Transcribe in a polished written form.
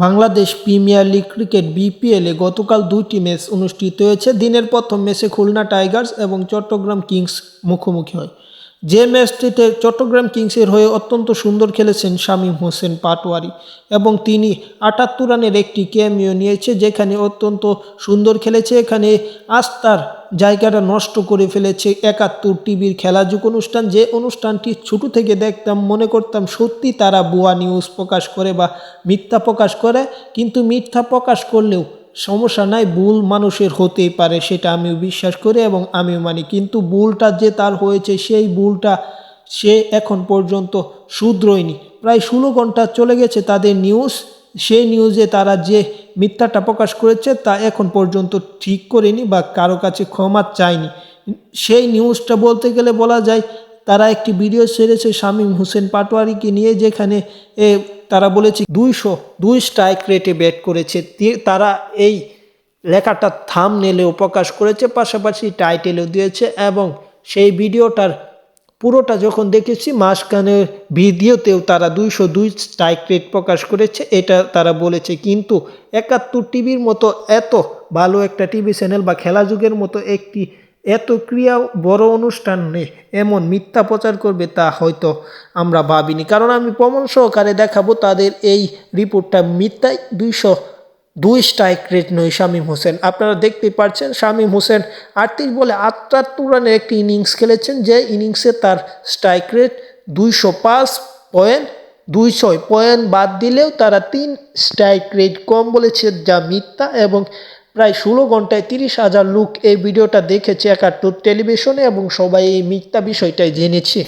Bangladesh premier league cricket বিপিএলে গতকাল দুইটি ম্যাচ অনুষ্ঠিত হয়েছে। দিনের প্রথম ম্যাচে খুলনা টাইগার্স এবং চট্টগ্রাম কিংস মুখোমুখি হয়। যে ম্যাচটিতে চট্টগ্রাম কিংসের হয়ে অত্যন্ত সুন্দর খেলেছেন শামীম হোসেন পাটোয়ারি এবং তিনি ৭৮ রানের একটি ক্যামিও নিয়েছে, যেখানে অত্যন্ত সুন্দর খেলেছে। এখানে আস্থার জায়গাটা নষ্ট করে ফেলেছে ৭১ টিভির খেলাযোগ অনুষ্ঠান, যে অনুষ্ঠানটি ছোটো থেকে দেখতাম, মনে করতাম সত্যি তারা ভুয়া নিউজ প্রকাশ করে বা মিথ্যা প্রকাশ করে, কিন্তু মিথ্যা প্রকাশ করলেও সমস্যা নাই, ভুল মানুষের হতেই পারে, সেটা আমিও বিশ্বাস করি এবং আমিও মানি। কিন্তু ভুলটা যে তার হয়েছে, সেই ভুলটা সে এখন পর্যন্ত শুধরোয়নি। প্রায় ১৬ ঘন্টা চলে গেছে তাদের নিউজ, সেই নিউজে তারা যে মিথ্যাটা প্রকাশ করেছে তা এখন পর্যন্ত ঠিক করেনি বা কারো কাছে ক্ষমা চায়নি। সেই নিউজটা বলতে গেলে বলা যায়, তারা একটি ভিডিও ছেড়েছে শামীম হোসেন পাটোয়ারিকে নিয়ে, যেখানে তারা বলেছে ২০২ স্ট্রাইক রেটে ব্যাট করেছে। তারা এই লেখাটা থাম্বনেলেও প্রকাশ করেছে, পাশাপাশি টাইটেলও দিয়েছে এবং সেই ভিডিওটার পুরোটা যখন দেখেছি, মাঝখানের ভিডিওতেও তারা ২০২ স্ট্রাইক রেট প্রকাশ করেছে, এটা তারা বলেছে। কিন্তু ৭১ টিভির মতো এত ভালো একটা টিভি চ্যানেল বা খেলাযুগের মতো একটি এত ক্রিয়া বড় অনুষ্ঠানে এমন মিথ্যা প্রচার করবে তা হয়তো আমরা ভাবিনি। কারণ আমি প্রমাণ সহকারে দেখাবো তাদের এই রিপোর্টটা মিথ্যাই। ২০২ স্ট্রাইক রেট নয় শামীম হোসেন। আপনারা দেখতেই পাচ্ছেন, শামীম হোসেন ৩৮ বলে ৭৮ রানের একটি ইনিংস খেলেছেন, যে ইনিংসে তার স্ট্রাইক রেট ২০৫.২৬ পয়েন্ট বাদ দিলেও তারা ৩ স্ট্রাইক রেট কম বলেছে, যা মিথ্যা। এবং প্রায় ১৬ ঘন্টায় ৩০,০০০ লোক এই ভিডিওটা দেখেছে ৭১ টেলিভিশনে এবং সবাই এই মিথ্যা বিষয়টাই জেনেছে।